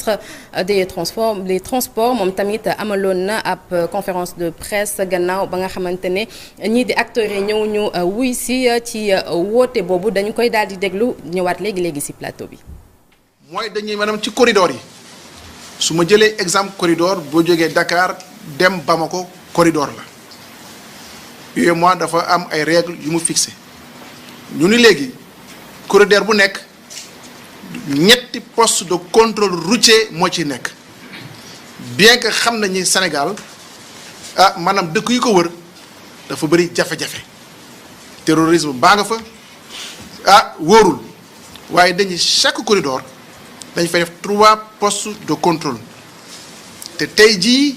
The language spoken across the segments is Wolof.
ministre des transports moom tamit amaloon na ab conférence de presse gannaaw ba nga xamante ne ñii di acteurs yi ñëw ñu wuy si ci woote boobu dañu koy daal di déglu ñëwaat léegi ci plateau bi. mooy dañuy maanaam ci corridor yi su ma jëlee exemple corridor boo jógee Dakar dem Bamako corridor la UEMOA dafa am ay règles yu mu fixé ñu ni léegi corridor bu nekk ñetti poste de contrôle routier moo ci nekk bien que xam nañu Sénégal maanaam dëkk yu ko wër dafa bëri jafe-jafe terrorisme baa nga fa wóorul waaye dañuy chaque corridor dañ fay def 3 postes de contrôle te tey jii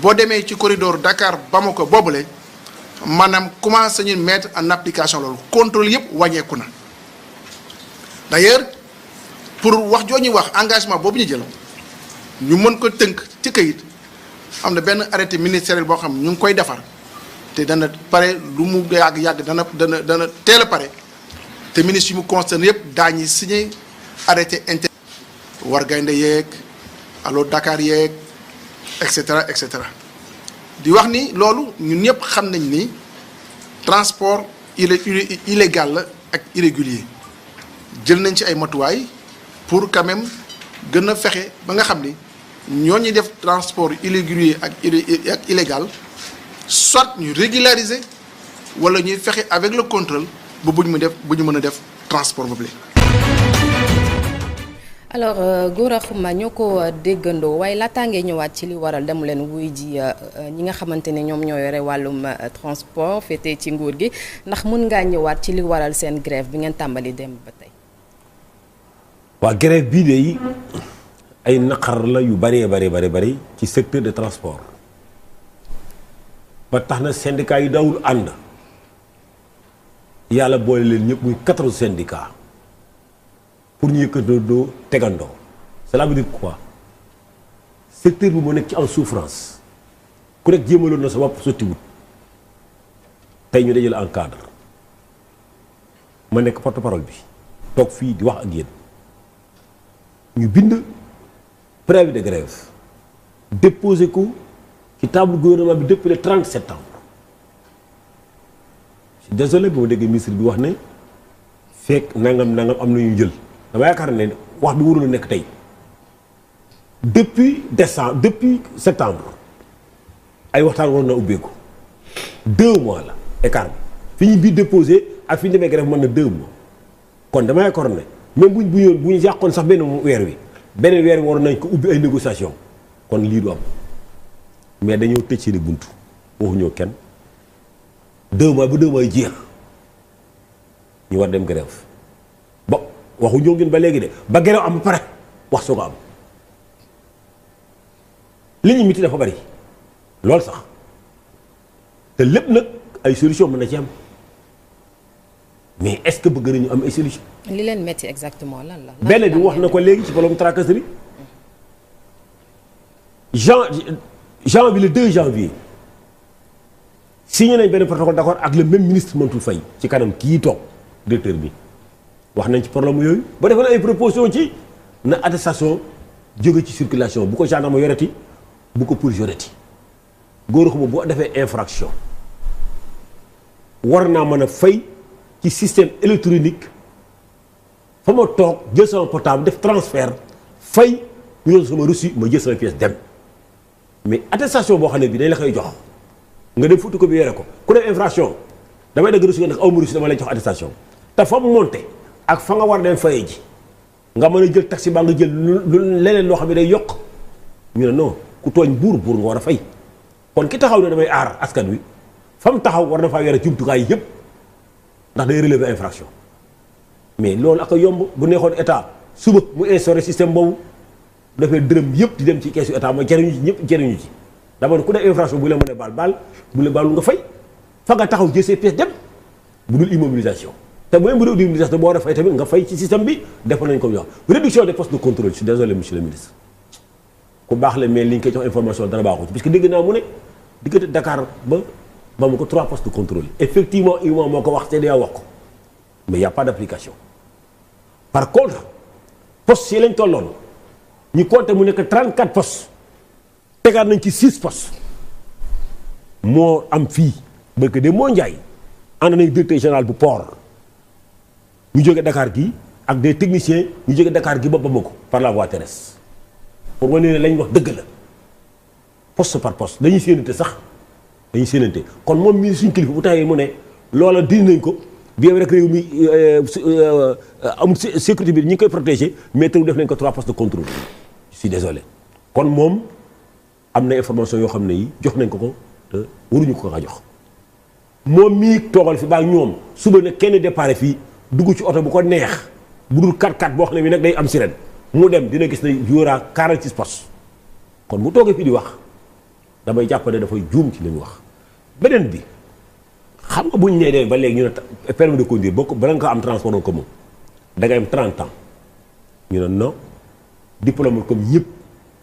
boo demee ci corridor Dakar Bamako boobule maanaam commencé ñu mettre en application loolu contrôle yëpp wàññeeku na d'ailleurs pour wax joo ñuy wax engagement boobu ñu jël ñu mën ko tënk ci kayit am na benn arrêté ministériel boo xam ñu ngi koy defar te dana pare lu mu yàgg dana teel a pare te ministre yi mu concerné yëpp daañu signé arrêté inter war gaynde yeeg allo Dakar yeeg et cetera di wax ni loolu ñun ñëpp xam nañ ni transport illégal la ak irrégulier jël nañ ci ay matuwaay pour quand même gën a fexe ba nga xam ni ñoo ñuy def transport irrégulier ak illégal soit ñu régulariser wala ñuy fexe avec le contrôle ba bu ñu mën a def transport boobu. alors Gora Khouma ñoo ko déggandoo waaye laataa ngay ñëwaat ci li waral demu leen wuy ji ñi nga xamante ne ñoom ñoo yore wàllum transport féetee ci nguur gi ndax mën ngaa ñëwaat ci li waral seen grève bi ngeen tàmbali dem ba tey. waa grève bii de ay naqar la yu bari ci secteur de transport ba tax na syndicat yi daawul ànd yàlla boole leen ñëpp muy 14 syndicats pour ñu yëkkatoo tegandoo cela veut dire quoi secteur bi moo nekk ci en souffrance ku nekk jéemaloon na sa bopp sottiwut tey ñu dajale en cadre ma nekk porte-parole bi toog fii di wax ak yéen ñu bind préavis de grève déposé ko ci table gouvernement bi depuis le 30 septembre je suis désolé bi ma déggee ministre bi wax ne fekk nangam am na ñu jël dama yaakaar ne wax bi warul a nekk tey depuis septembre ay waxtaan waroon na ubbeeku 2 mois la écart bi fi ñu bii déposé ak fi ñu demee grève mën na 2 mois kon dama yaakaar ne même bu ñu yàqoon sax beneen weer wi waroon nañ ko ubbi ay négociation kon lii du am mais dañoo tëj seeni buntu waxuñoo kenn 2 mois ba 2 mois jeex ñu war dem grève bon waxuñoo ngeen ba léegi de ba grève am ba pare wax soo ko am li ñu miti dafa bari loolu sax te lépp nag ay solution mën na ci am mais est-ce que bëgg nañu am ay solution li leen metti exactement lan la. benn bi wax na ko léegi ci problème tracasserie janvier le 2 janvier signé nañ benn protocole d'accord ak le même ministre Mansour Faye ci kanam kii toog directeur bi wax nañ ci problème yooyu ba defoon ay proposition ci na attestation jóge ci circulation bu ko gendarme yoreti bu ko police yoreti góor xuma bu defee infraction war naa mën a fay ci système électronique fa ma toog jël sama portable def transfert fay ñu doon sama reçu ma jël sama pièce dem mais attestation boo xam ne bi dañ la koy jox nga dem futti ko bi yore ko ku def infraction damay dagg reçu nga nag aw ma reçu dama lay jox attestation te fa mu monté ak fa nga war dem fayee ji nga mën a jël taxi baa nga jël lu leneen loo xam ne day yokk ñu ne non ku tooñ buur nga war a fay kon ki taxaw ne damay aar askan wi fa mu taxaw war na faa yore jumtukaay yëpp ndax day relever infraction mais loolu ak a yomb bu neexoon état suba mu instauré système boobu dafay dërëm yëpp di dem ci keesu état mooy jëriñu ci ñëpp jëriñu ci dama ne ku def infraction bu la mën a baal bu la baalul nga fay fa nga taxaw jël ses pièces dem bu dul immobilisation te bu dul immobilisation boo war a fay tamit nga fay ci système bi defoon nañu ko ñu wax réduction des postes de contrôle je suis désolé monsieur le ministre ku baax la mais li ñu koy jox information dara baaxu ci parce que dégg naa mu ne diggante Dakar ba mu ko 3 postes de contrôle effectivement UEMOA moo ko wax CEDEAO wax ko mais y a pas d'application par contre postes yi lañ tolloon ñu compté mu nekk 34 postes tegaat nañ ci 6 postes moo am fii barke de moo njaay ànd nañ directeur général bu port ñu jóge Dakar gi ak des techniciens ñu jóge Dakar gi ba Bamako par la voie terrestre pour wane ne lañ wax dëgg la poste par poste dañuy séenante sax dañuy séenante kon moom mii suñ kilifa bu taxee mu ne loola dindi nañ ko bien rek réew mi amul sécurité bi ñu ngi koy protéger mais tey def nañ ko 3 postes de contrôle je suis désolé kon moom am na information yoo xam ne yi jox nañ ko te waruñu ko jox moom mii toogal fi baa ñoom suba ne kenn départ fii dugg ci oto bu ko neex bu dul 4x4 boo xam ne bi nag day am sirène mu dem dina gis ne yóoraa 46 postes kon bu toogee fii di wax damay jàpp ne dafay juum ci li mu wax beneen bi xam nga bu ñu nee ba léegi ñu ne permis de conduire boo ko bala nga ko am transport en commun da ngay am 30 ans ñu ne non diplôme comme ñëpp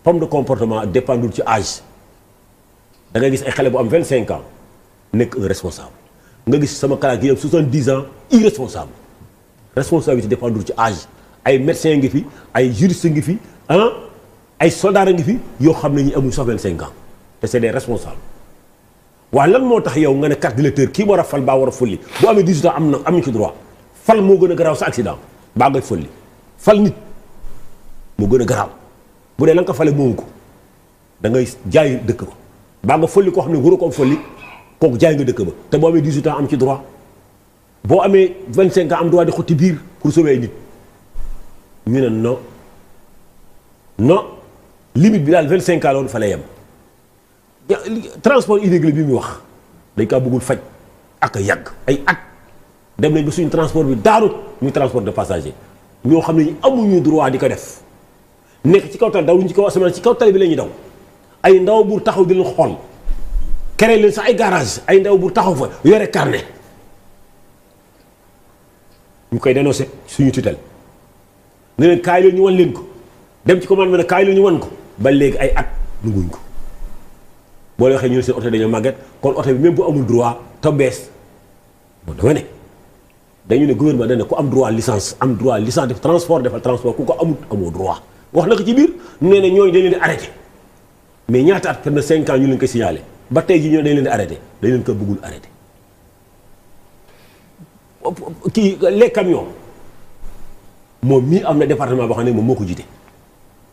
forme de comportement dépendul ci âge da ngay gis ay xale bu am 25 ans nekk un responsable nga gis sama classe gi am 70 ans irresponsable responsabilité dépendul ci âge ay médecins ngi fi ay juristes ngi fi ay soldats ngi fi yoo xam ne ñi amul sax 25 ans te c'est des responsables waaye lan moo tax yow nga ne carte d'électeur kii war a fal baa war a folli bu amee 18 ans am na ci droit fal moo gën a garaaw sa accident baa ngay folli fal nit moo gën a garaaw bu dee la nga ko fale moomu ko da ngay jaay dëkk ba baa nga folli koo xam ne waru ko am folli kooku jaay nga dëkk ba te boo amee 18 ans am ci droit boo amee 25 ans am droit di xotti biir pour sauver ay nit ñu ne non limite bi daal 25 ans la woon fa lay yem transport irrégulier bi muy wax dañ kaa bëggul faj ak a yàgg ay at dem nañ ba suñu transport bi daarut muy transport de passager ñoo xam ne ñu amuñu droit di ko def nekk ci kaw tali daw luñu ci kaw asamaan ci kaw tali bi la ñuy daw ay ndaw bu taxaw di leen xool créé leen sax ay garage ay ndaw bu taxaw fa yore carnet ñu koy dénoncé suñu tutelle ne leen kaay leen ñu wan leen ko dem ci commande bi ne kaay leen ñu wan ko ba léegi ay at nanguñ ko boo leen waxee ñu ne seen oto dañoo màgget kon oto bi même bu amul droit te bees bon dama ne dañu ne gouvernement dañ ne ku am droit licence def transport defal transport ku ko amoo droit wax na ko ci biir nee na ñooñu dañ leen di arrêté mais ñaata at na 5 ans ñu leen koy signalé ba tey jii ñoo dañ leen di arrêté dañ leen ko bëggul arrêté kii les camions moom mii am na département boo xam ne moom moo ko jiite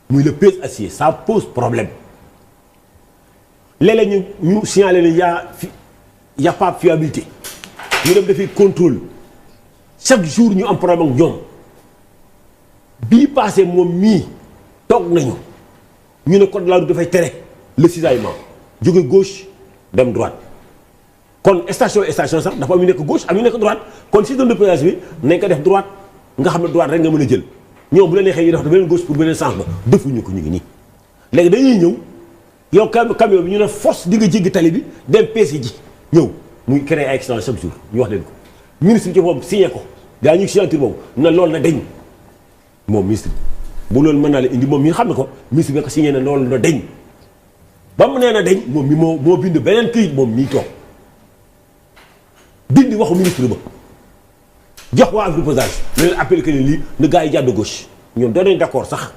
muy le pèse acier ça pose problème léeg-léeg ñu signalé ne y a pas fiabilité ñu dem defi contrôle chaque jour ñu am problème ak ñoom bii passé moom mii toog nañu ñu ne code de la route dafay tere le cisaillement jóge gauche dem droite kon station sax dafa am yu nekk gauche am yu nekk droite kon système de péage bi nañ ko def droite nga xam ne droite rek nga mën a jël ñoom bu la neexee ñu def beneen gauche pour beneen sens ba defuñu ko ñu ngi nii léegi dañuy ñëw yow camion bi ñu ne force di nga jéggi tali bi dem peese ji ñëw muy créer ay accident chaque jour ñu wax leen ko ministre bi ci boobu signé ko daa ñu signature boobu na loolu na deñ moom ministre bu loolu mën naa la indi moom mi xam ne ko ministre bi ko signé na loolu na deñ ba mu nee na deñ moom mi moo bind beneen këyit moom mii toog dindi waxu ministre ba jox waa agriposage ne leen appelé que ne lii na gars yi jàdd gauche ñoom doon nañ d'accord sax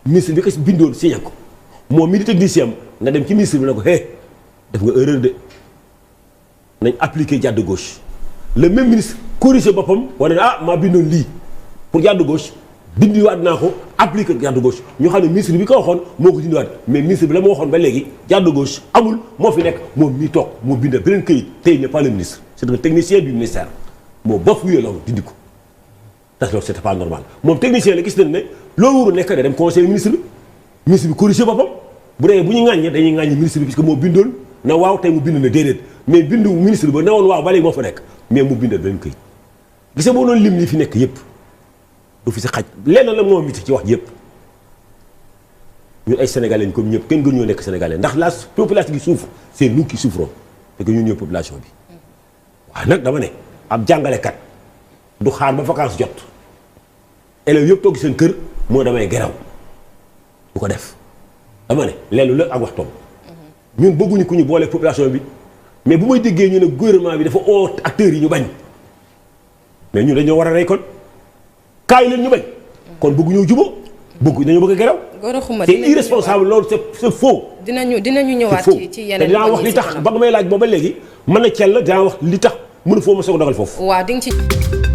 ministre bi ko bindoon signé ko moom mi di technicien am nga dem ci ministre bi ne ko def nga erreur de nañ appliqué jàdd gauche le même ministre corrigé boppam wane ne maa bindoon lii pour jàdd gauche dindiwaat naa ko appliqué jàdd gauche ñu xam ne ministre bi ko waxoon moo ko dindiwaat mais ministre bi la ma waxoon ba léegi jàdd gauche amul moo fi nekk moom mii toog moo bind beneen këyit tey il n'est pas le ministre c'est un technicien du ministère moo bopp wuyee loolu dindi ko ndax loolu c'était pas normal moom technicien la gis nañ ne loolu waru nekk da dem conseil ministre bi corrigé boppam bu dee bu ñu ŋàññee dañuy ŋàññi ministre bi puisque moo bindoon na waaw tey mu bind na déedéet mais bindu ministre ba ne woon waaw ba léegi moo fa nekk mais mu bindal beneen këyit gis boo noonu lim li fi nekk yëpp du fi si xaj lenn la moo miti ci wax yëpp ñun ay sénégalais lañ comme ñëpp kenn gën ñoo nekk sénégalais ndax la population qui souffre c'est nous qui souffrons parce que ñun ñooy population bi waaye nag dama ne ab jàngalekat du xaar ba vacances jot élèves yëpp toog seen kër moo damay geraw du ko def dama ne leelu la ak waxtoom ñun bëgguñu ku ñu boole population bi mais bu may déggee ñu ne gouvernement bi dafa oo acteurs yi ñu bañ mais ñun dañoo war a rey kon kaay leen ñu bañ kon bëgguñoo jubóo dañoo bëgg a gërëw. Gora Khouma c'est irresponsable loolu c'est faux. dinañu ñëwaat ci yeneen. te dinaa wax li tax ba nga may laaj booba léegi mën na cell dinaa wax li tax mënu foo ma soog a dogal foofu. waaw di nga ci.